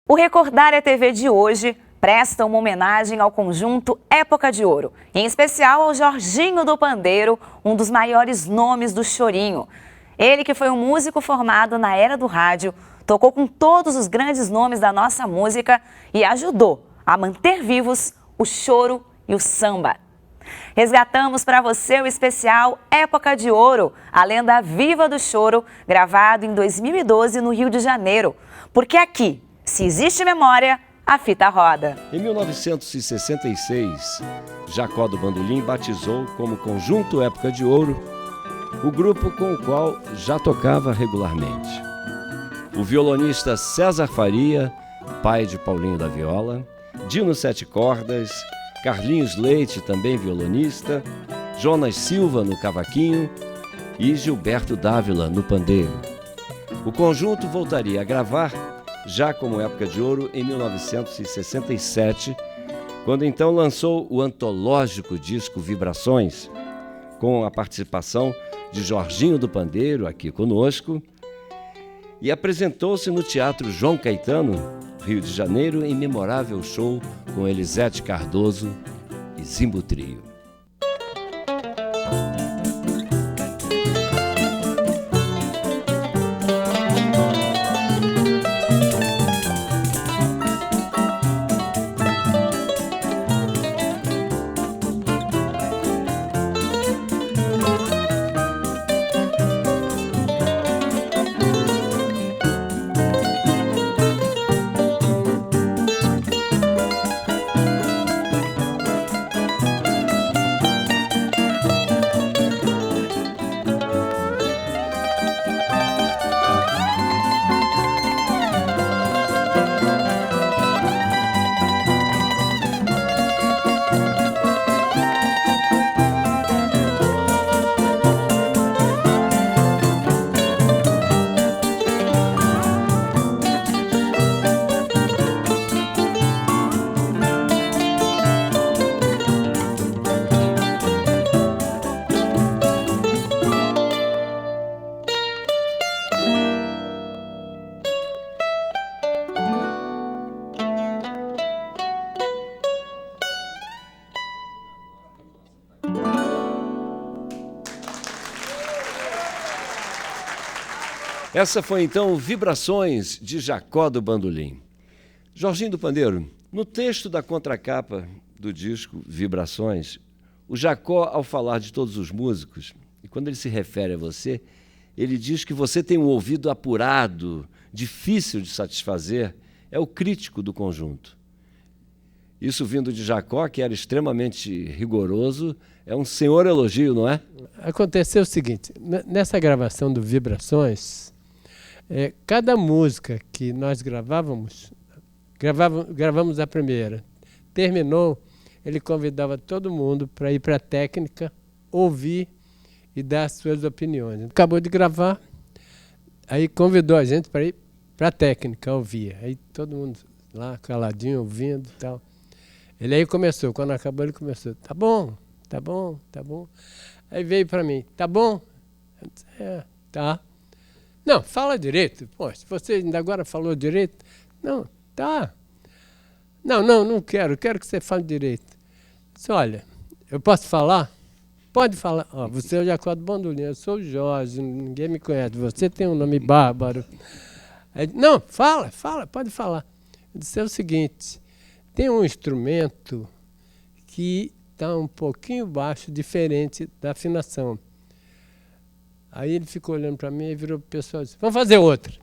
O Recordária TV de hoje presta uma homenagem ao conjunto Época de Ouro, em especial ao Jorginho do Pandeiro, um dos maiores nomes do chorinho. Ele que foi um músico formado na era do rádio, tocou com todos os grandes nomes da nossa música e ajudou a manter vivos o choro e o samba. Resgatamos para você o especial Época de Ouro, a lenda viva do choro, gravado em 2012 no Rio de Janeiro. Porque aqui, se existe memória, a fita roda. Em 1966, Jacó do Bandolim batizou como Conjunto Época de Ouro o grupo com o qual já tocava regularmente. O violonista César Faria, pai de Paulinho da Viola, Dino Sete Cordas, Carlinhos Leite, também violonista, Jonas Silva no cavaquinho e Gilberto Dávila no pandeiro. O conjunto voltaria a gravar já como Época de Ouro em 1967, quando então lançou o antológico disco Vibrações, com a participação de Jorginho do Pandeiro, aqui conosco, e apresentou-se no Teatro João Caetano, Rio de Janeiro, em memorável show com Elisete Cardoso e Zimbo Trio. Essa foi então Vibrações de Jacó do Bandolim. Jorginho do Pandeiro, no texto da contracapa do disco Vibrações, o Jacó, ao falar de todos os músicos, e quando ele se refere a você, ele diz que você tem um ouvido apurado, difícil de satisfazer, é o crítico do conjunto. Isso vindo de Jacó, que era extremamente rigoroso, é um senhor elogio, não é? Aconteceu o seguinte, nessa gravação do Vibrações, cada música que nós gravamos a primeira, terminou, ele convidava todo mundo para ir para a técnica, ouvir e dar as suas opiniões. Acabou de gravar, aí convidou a gente para ir para a técnica, ouvir. Aí todo mundo lá, caladinho, ouvindo e tal. Ele aí começou, quando acabou ele começou, tá bom, tá bom, tá bom. Aí veio para mim, tá bom? Eu disse, tá. Não, fala direito. Pô, se você ainda agora falou direito. Não, tá. Não quero que você fale direito. Eu disse, olha, eu posso falar? Pode falar. Ó, você é o Jacó do Bandolim, eu sou o Jorge, ninguém me conhece. Você tem um nome bárbaro. Aí, não, fala, pode falar. Eu disse, é o seguinte, tem um instrumento que está um pouquinho baixo, diferente da afinação. Aí ele ficou olhando para mim e virou para o pessoal e disse, vamos fazer outra.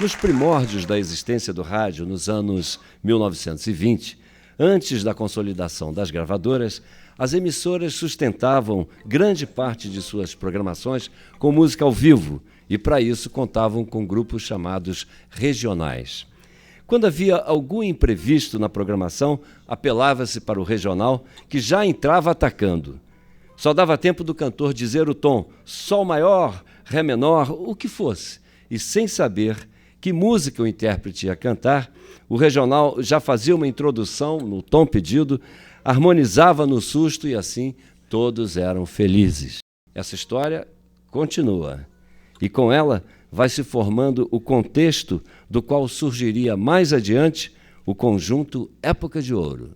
Nos primórdios da existência do rádio, nos anos 1920, antes da consolidação das gravadoras, as emissoras sustentavam grande parte de suas programações com música ao vivo e, para isso, contavam com grupos chamados regionais. Quando havia algum imprevisto na programação, apelava-se para o regional, que já entrava atacando. Só dava tempo do cantor dizer o tom, sol maior, ré menor, o que fosse, e sem saber que música o intérprete ia cantar, o regional já fazia uma introdução no tom pedido, harmonizava no susto e assim todos eram felizes. Essa história continua e com ela vai se formando o contexto do qual surgiria mais adiante o conjunto Época de Ouro.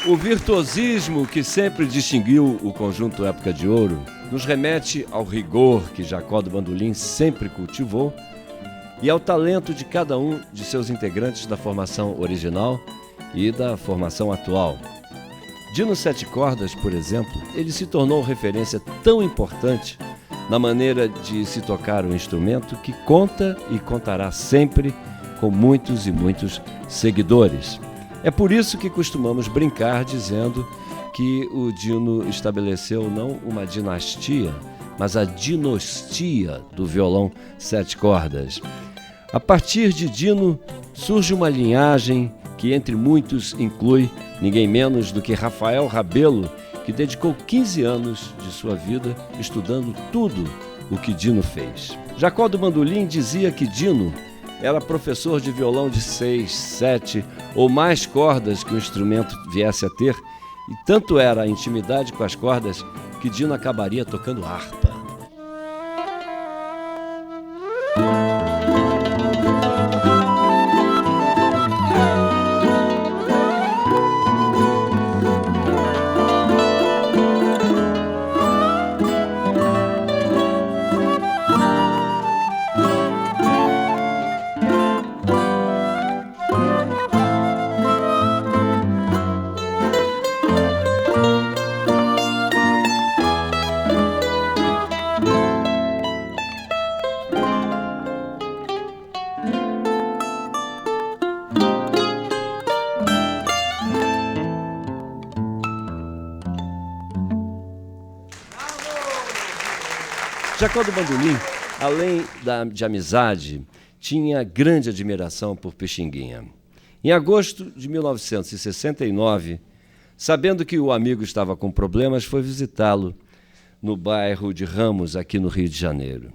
O virtuosismo que sempre distinguiu o conjunto Época de Ouro nos remete ao rigor que Jacó do Bandolim sempre cultivou e ao talento de cada um de seus integrantes da formação original e da formação atual. Dino Sete Cordas, por exemplo, ele se tornou referência tão importante na maneira de se tocar o instrumento que conta e contará sempre com muitos e muitos seguidores. É por isso que costumamos brincar dizendo que o Dino estabeleceu não uma dinastia, mas a dinostia do violão sete cordas. A partir de Dino surge uma linhagem que entre muitos inclui ninguém menos do que Rafael Rabelo, que dedicou 15 anos de sua vida estudando tudo o que Dino fez. Jacó do Bandolim dizia que Dino era professor de violão de 6, 7 ou mais cordas que o instrumento viesse a ter, e tanto era a intimidade com as cordas que Dino acabaria tocando harpa. Jacó do Bandolim, além de amizade, tinha grande admiração por Pixinguinha. Em agosto de 1969, sabendo que o amigo estava com problemas, foi visitá-lo no bairro de Ramos, aqui no Rio de Janeiro.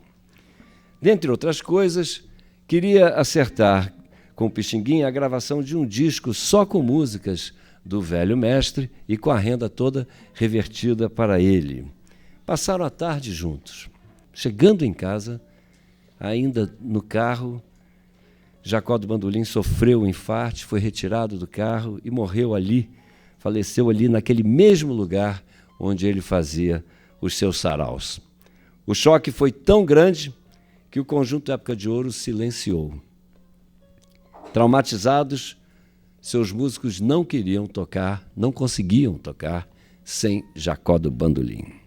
Dentre outras coisas, queria acertar com Pixinguinha a gravação de um disco só com músicas do velho mestre e com a renda toda revertida para ele. Passaram a tarde juntos. Chegando em casa, ainda no carro, Jacó do Bandolim sofreu um infarte, foi retirado do carro e morreu ali, faleceu ali naquele mesmo lugar onde ele fazia os seus saraus. O choque foi tão grande que o conjunto Época de Ouro silenciou. Traumatizados, seus músicos não queriam tocar, não conseguiam tocar sem Jacó do Bandolim.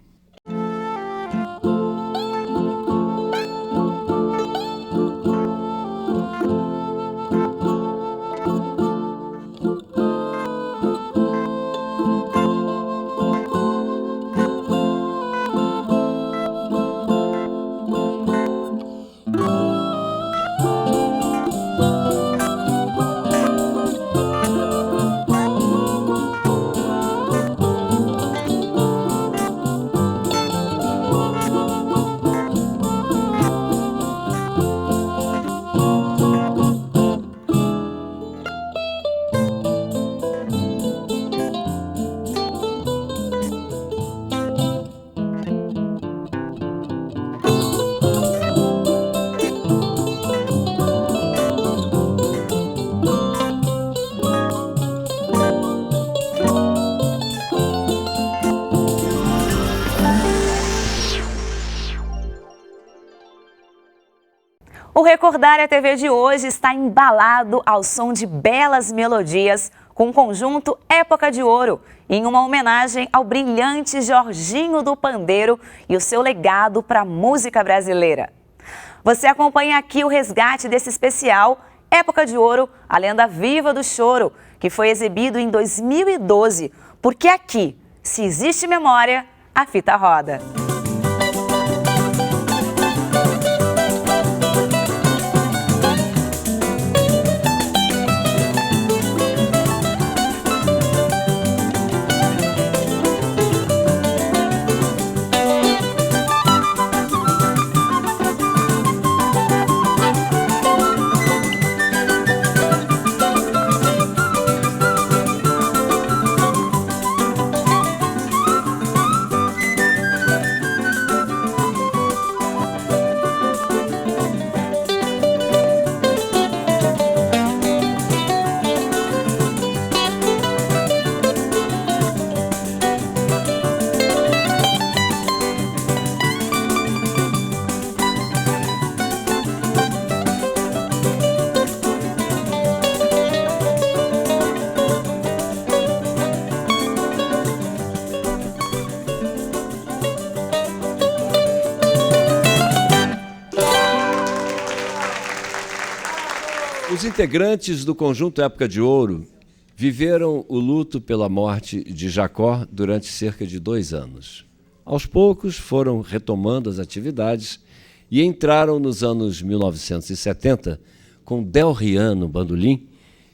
O Recordária TV de hoje está embalado ao som de belas melodias com o conjunto Época de Ouro, em uma homenagem ao brilhante Jorginho do Pandeiro e o seu legado para a música brasileira. Você acompanha aqui o resgate desse especial Época de Ouro, a lenda viva do choro, que foi exibido em 2012, porque aqui, se existe memória, a fita roda. Os integrantes do conjunto Época de Ouro viveram o luto pela morte de Jacó durante cerca de 2 anos. Aos poucos foram retomando as atividades e entraram nos anos 1970 com Del Rian no bandolim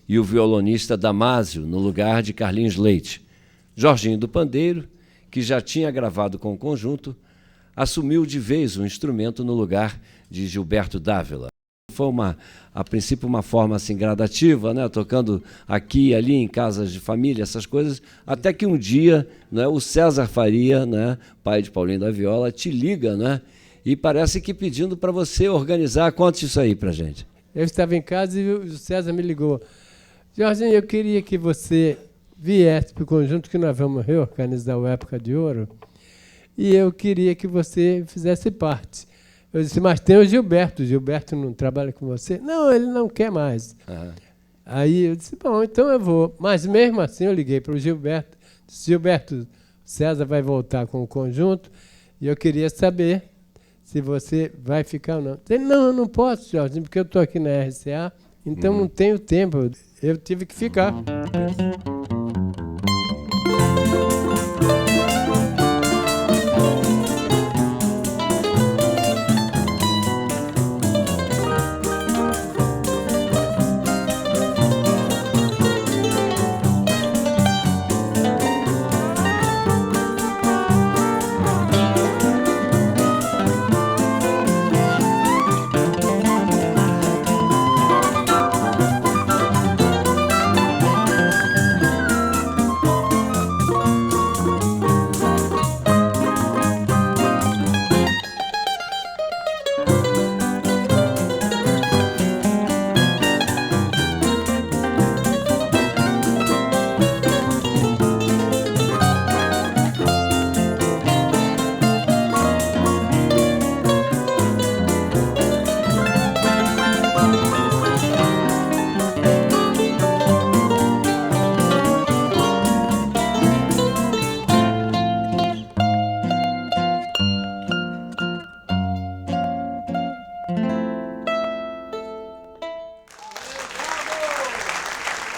e o violonista Damásio no lugar de Carlinhos Leite. Jorginho do Pandeiro, que já tinha gravado com o conjunto, assumiu de vez o instrumento no lugar de Gilberto Dávila. Foi, a princípio, uma forma assim, gradativa, né? Tocando aqui e ali em casas de família, essas coisas, até que um dia, né, o César Faria, né, pai de Paulinho da Viola, te liga, né, e parece que pedindo para você organizar. Conte isso aí para a gente. Eu estava em casa e o César me ligou. Jorginho, eu queria que você viesse para o conjunto que nós vamos reorganizar o Época de Ouro e eu queria que você fizesse parte. Eu disse, mas tem o Gilberto não trabalha com você? Não, ele não quer mais. Uhum. Aí eu disse, bom, então eu vou. Mas mesmo assim eu liguei para o Gilberto, disse, Gilberto, César vai voltar com o conjunto e eu queria saber se você vai ficar ou não. Ele, não, eu não posso, Jorginho, porque eu estou aqui na RCA, então não tenho tempo, eu tive que ficar.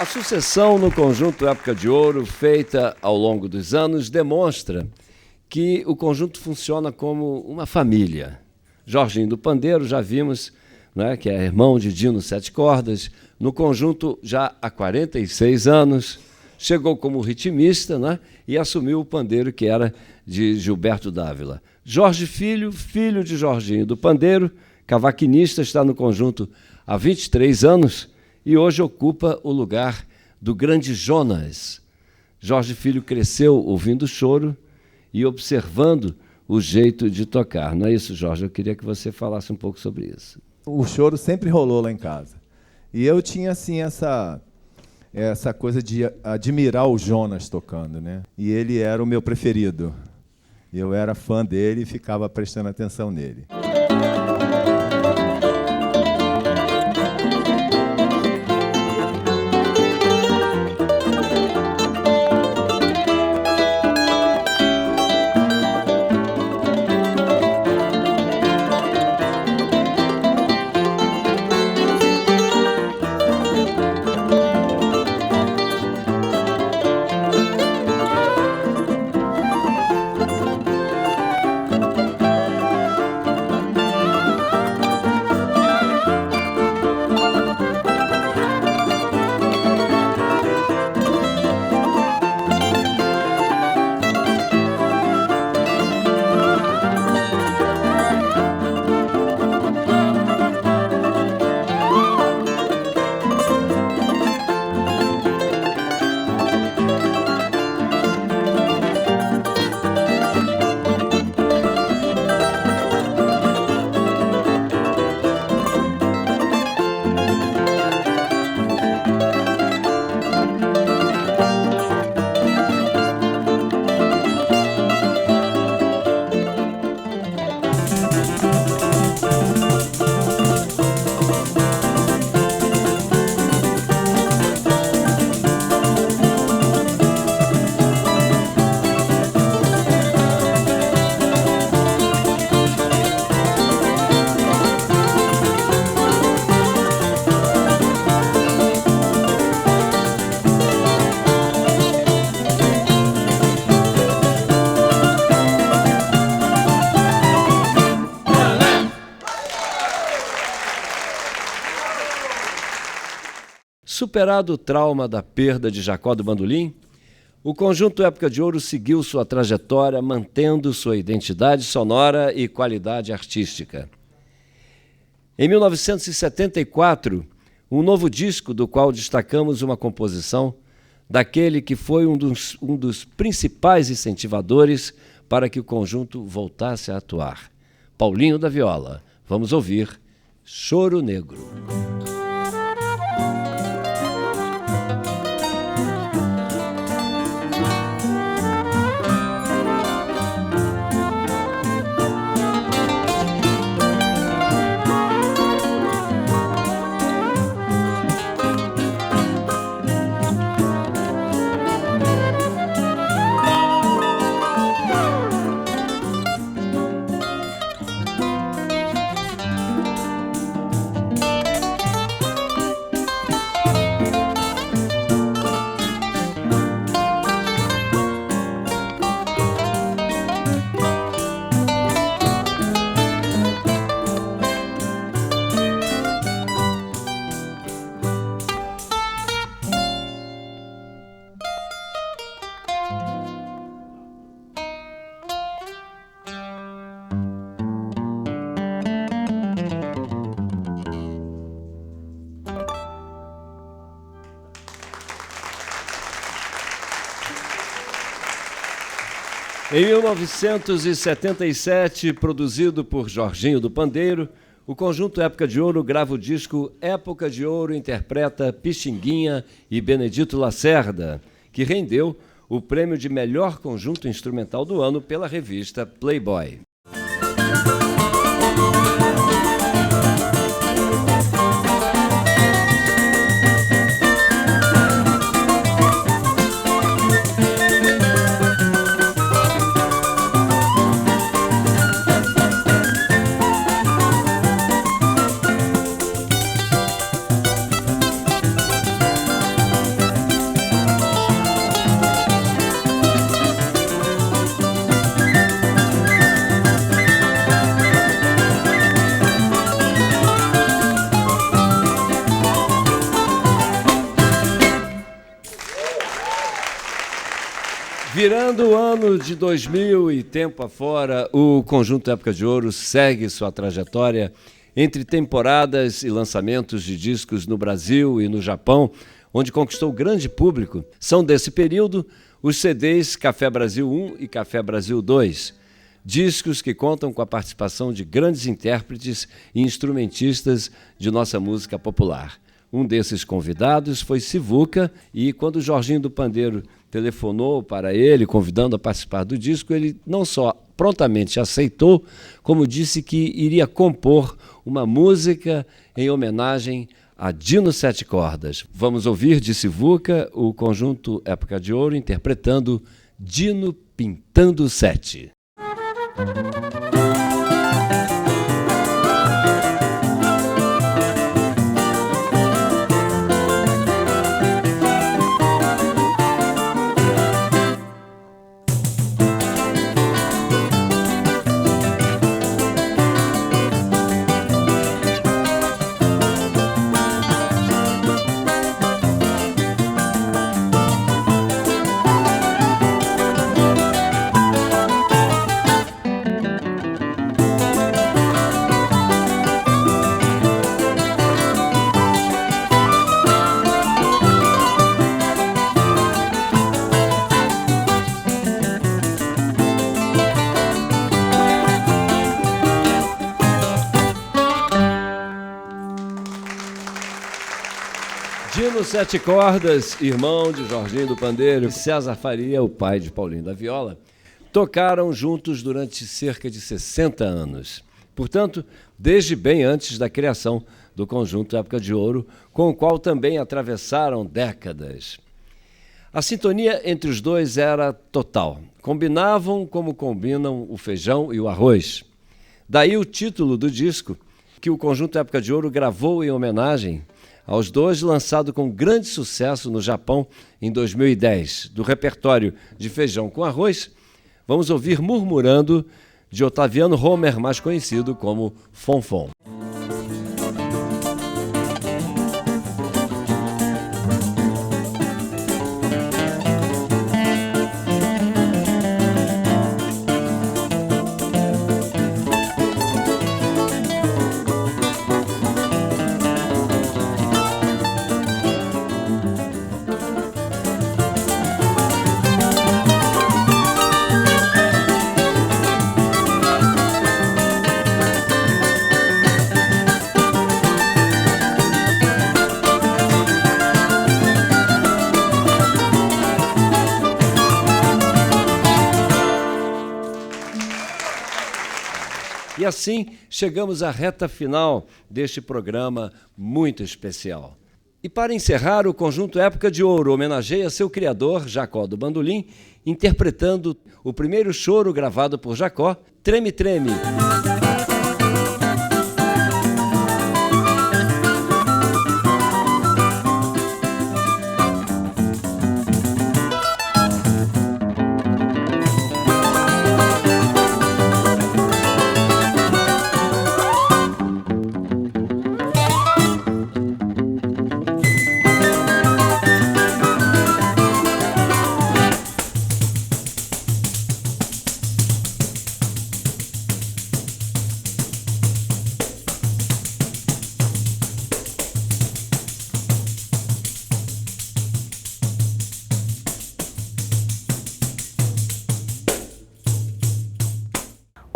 A sucessão no conjunto Época de Ouro, feita ao longo dos anos, demonstra que o conjunto funciona como uma família. Jorginho do Pandeiro, já vimos, né, que é irmão de Dino Sete Cordas, no conjunto já há 46 anos, chegou como ritmista, né, e assumiu o pandeiro que era de Gilberto Dávila. Jorge Filho, filho de Jorginho do Pandeiro, cavaquinista, está no conjunto há 23 anos, e hoje ocupa o lugar do grande Jonas. Jorge Filho cresceu ouvindo choro e observando o jeito de tocar. Não é isso, Jorge? Eu queria que você falasse um pouco sobre isso. O choro sempre rolou lá em casa. E eu tinha assim essa coisa de admirar o Jonas tocando, né? E ele era o meu preferido. Eu era fã dele e ficava prestando atenção nele. Superado o trauma da perda de Jacó do Bandolim, o Conjunto Época de Ouro seguiu sua trajetória mantendo sua identidade sonora e qualidade artística. Em 1974, um novo disco do qual destacamos uma composição daquele que foi um dos principais incentivadores para que o conjunto voltasse a atuar, Paulinho da Viola. Vamos ouvir Choro Negro. Em 1977, produzido por Jorginho do Pandeiro, o Conjunto Época de Ouro grava o disco Época de Ouro interpreta Pixinguinha e Benedito Lacerda, que rendeu o prêmio de melhor conjunto instrumental do ano pela revista Playboy. Virando o ano de 2000 e tempo afora, o Conjunto Época de Ouro segue sua trajetória entre temporadas e lançamentos de discos no Brasil e no Japão, onde conquistou grande público. São desse período os CDs Café Brasil 1 e Café Brasil 2, discos que contam com a participação de grandes intérpretes e instrumentistas de nossa música popular. Um desses convidados foi Sivuca, e quando o Jorginho do Pandeiro telefonou para ele, convidando a participar do disco, ele não só prontamente aceitou, como disse que iria compor uma música em homenagem a Dino Sete Cordas. Vamos ouvir de Sivuca o Conjunto Época de Ouro interpretando Dino Pintando Sete. Dino Sete Cordas, irmão de Jorginho do Pandeiro, e César Faria, o pai de Paulinho da Viola, tocaram juntos durante cerca de 60 anos. Portanto, desde bem antes da criação do Conjunto Época de Ouro, com o qual também atravessaram décadas. A sintonia entre os dois era total. Combinavam como combinam o feijão e o arroz. Daí o título do disco, que o Conjunto Época de Ouro gravou em homenagem aos dois, lançado com grande sucesso no Japão em 2010. Do repertório de Feijão com Arroz, vamos ouvir Murmurando, de Otaviano Homer, mais conhecido como Fonfon. E assim chegamos à reta final deste programa muito especial. E para encerrar, o Conjunto Época de Ouro homenageia seu criador, Jacó do Bandolim, interpretando o primeiro choro gravado por Jacó, Treme Treme.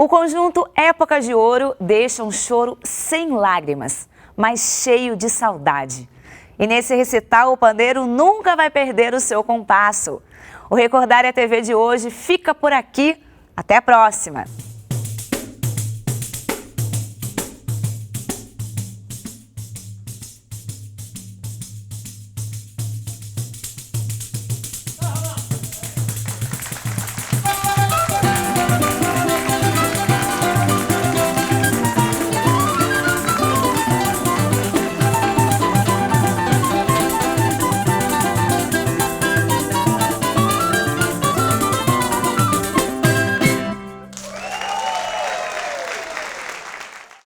O conjunto Época de Ouro deixa um choro sem lágrimas, mas cheio de saudade. E nesse recital, o pandeiro nunca vai perder o seu compasso. O Recordaria TV de hoje fica por aqui. Até a próxima!